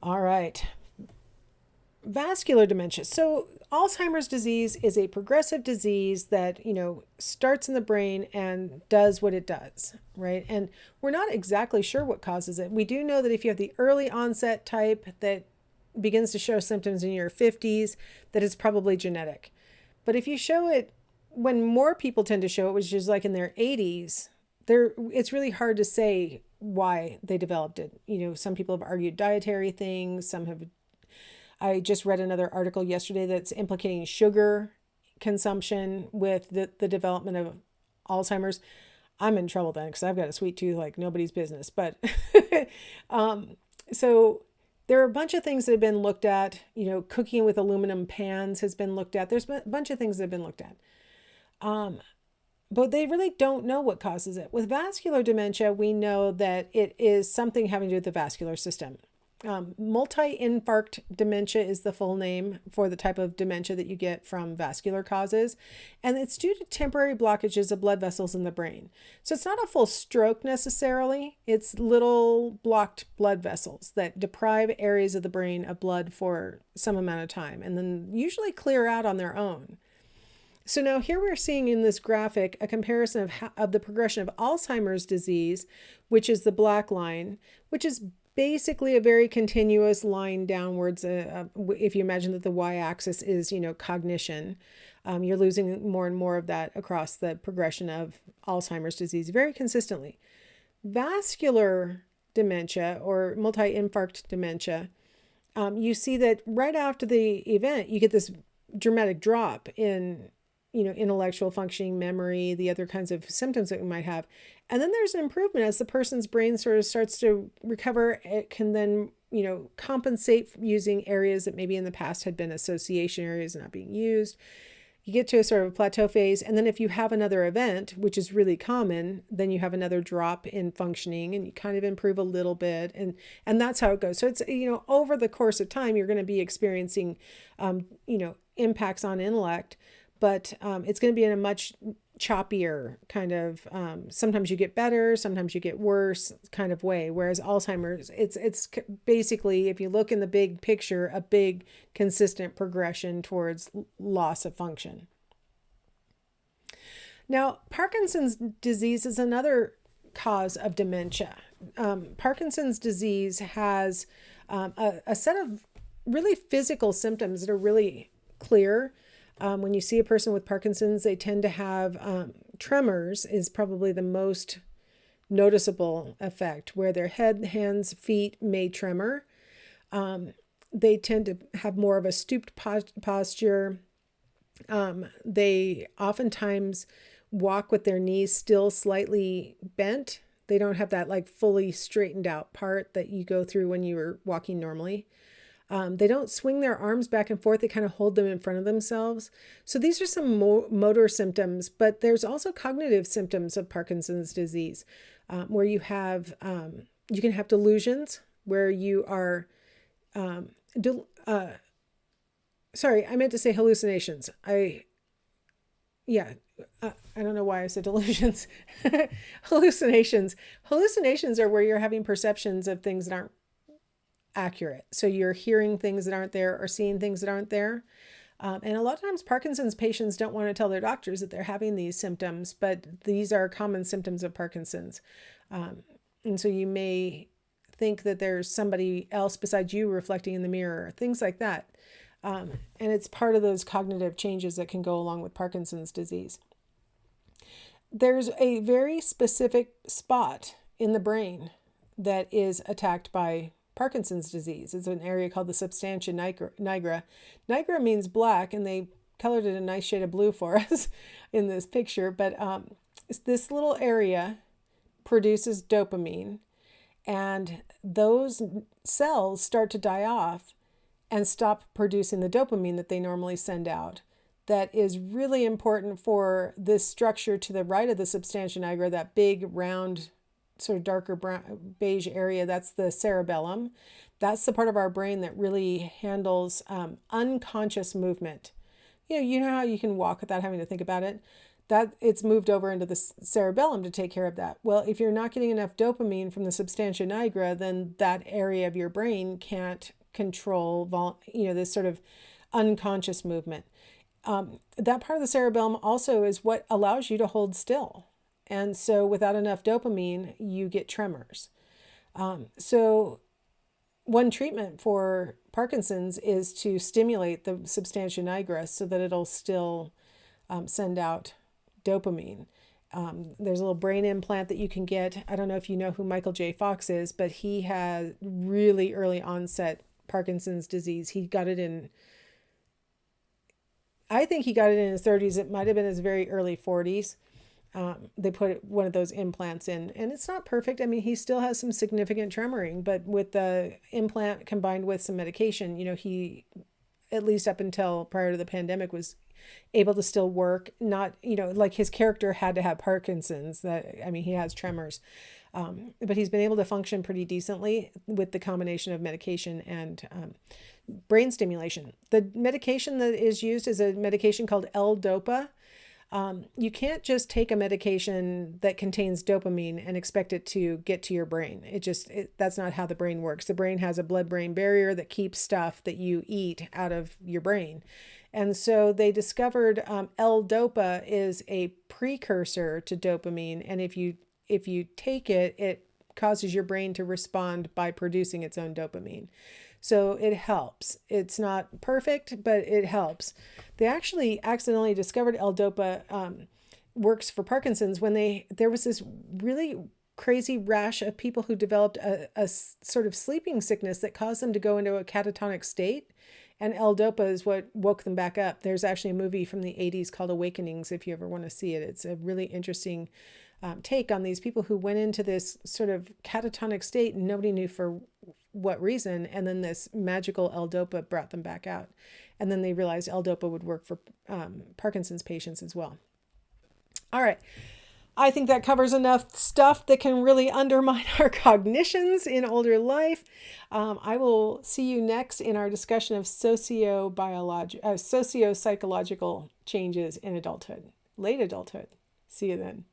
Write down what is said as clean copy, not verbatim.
All right. Vascular dementia. So, Alzheimer's disease is a progressive disease that, starts in the brain and does what it does, right? And we're not exactly sure what causes it. We do know that if you have the early onset type that begins to show symptoms in your 50s, that it's probably genetic. But if you show it when more people tend to show it, which is like in their 80s, it's really hard to say why they developed it. Some people have argued dietary things, some have. I just read another article yesterday that's implicating sugar consumption with the development of Alzheimer's. I'm in trouble then because I've got a sweet tooth like nobody's business. But so there are a bunch of things that have been looked at. Cooking with aluminum pans has been looked at. There's a bunch of things that have been looked at. But they really don't know what causes it. With vascular dementia, we know that it is something having to do with the vascular system. Multi-Infarct Dementia is the full name for the type of dementia that you get from vascular causes. And it's due to temporary blockages of blood vessels in the brain. So it's not a full stroke necessarily. It's little blocked blood vessels that deprive areas of the brain of blood for some amount of time and then usually clear out on their own. So now here we're seeing in this graphic a comparison of the progression of Alzheimer's disease, which is the black line, which is basically a very continuous line downwards. If you imagine that the y-axis is, cognition, you're losing more and more of that across the progression of Alzheimer's disease very consistently. Vascular dementia or multi-infarct dementia, you see that right after the event, you get this dramatic drop in intellectual functioning, memory, the other kinds of symptoms that we might have. And then there's an improvement as the person's brain sort of starts to recover. It can then, compensate using areas that maybe in the past had been association areas not being used. You get to a sort of plateau phase. And then if you have another event, which is really common, then you have another drop in functioning and you kind of improve a little bit. And that's how it goes. So it's, over the course of time, you're going to be experiencing, impacts on intellect. But it's going to be in a much choppier kind of, sometimes you get better, sometimes you get worse kind of way. Whereas Alzheimer's, it's basically, if you look in the big picture, a big consistent progression towards loss of function. Now, Parkinson's disease is another cause of dementia. Parkinson's disease has a set of really physical symptoms that are really clear. When you see a person with Parkinson's, they tend to have tremors is probably the most noticeable effect, where their head, hands, feet may tremor. They tend to have more of a stooped posture. They oftentimes walk with their knees still slightly bent. They don't have that like fully straightened out part that you go through when you were walking normally. They don't swing their arms back and forth. They kind of hold them in front of themselves. So these are some motor symptoms, but there's also cognitive symptoms of Parkinson's disease, where you can have delusions, where you are, sorry, I meant to say hallucinations. I don't know why I said delusions. Hallucinations. Hallucinations are where you're having perceptions of things that aren't accurate. So you're hearing things that aren't there or seeing things that aren't there. And a lot of times Parkinson's patients don't want to tell their doctors that they're having these symptoms, but these are common symptoms of Parkinson's. And so you may think that there's somebody else besides you reflecting in the mirror, things like that. And it's part of those cognitive changes that can go along with Parkinson's disease. There's a very specific spot in the brain that is attacked by Parkinson's disease. It's an area called the substantia nigra. Nigra means black, and they colored it a nice shade of blue for us in this picture. But this little area produces dopamine, and those cells start to die off and stop producing the dopamine that they normally send out. That is really important for this structure to the right of the substantia nigra, that big round sort of darker brown, beige area. That's the cerebellum. That's the part of our brain that really handles unconscious movement. You know how you can walk without having to think about it? that it's moved over into the cerebellum to take care of that. Well, if you're not getting enough dopamine from the substantia nigra, then that area of your brain can't control, this sort of unconscious movement. That part of the cerebellum also is what allows you to hold still. And so without enough dopamine, you get tremors. So one treatment for Parkinson's is to stimulate the substantia nigra so that it'll still send out dopamine. There's a little brain implant that you can get. I don't know if you know who Michael J. Fox is, but he had really early onset Parkinson's disease. I think he got it in his 30s. It might have been his very early 40s. They put one of those implants in, and it's not perfect. I mean, he still has some significant tremoring, but with the implant combined with some medication, he, at least up until prior to the pandemic, was able to still work. Not, like his character had to have Parkinson's. He has tremors, but he's been able to function pretty decently with the combination of medication and brain stimulation. The medication that is used is a medication called L-Dopa. You can't just take a medication that contains dopamine and expect it to get to your brain. That's not how the brain works. The brain has a blood-brain barrier that keeps stuff that you eat out of your brain. And so they discovered L-Dopa is a precursor to dopamine. And if you take it, it causes your brain to respond by producing its own dopamine. So it helps. It's not perfect, but it helps. They actually accidentally discovered L-Dopa works for Parkinson's when there was this really crazy rash of people who developed a sort of sleeping sickness that caused them to go into a catatonic state. And L-Dopa is what woke them back up. There's actually a movie from the 80s called Awakenings, if you ever want to see it. It's a really interesting take on these people who went into this sort of catatonic state and nobody knew for what reason. And then this magical L-Dopa brought them back out. And then they realized L-Dopa would work for Parkinson's patients as well. All right. I think that covers enough stuff that can really undermine our cognitions in older life. I will see you next in our discussion of socio-psychological changes in adulthood, late adulthood. See you then.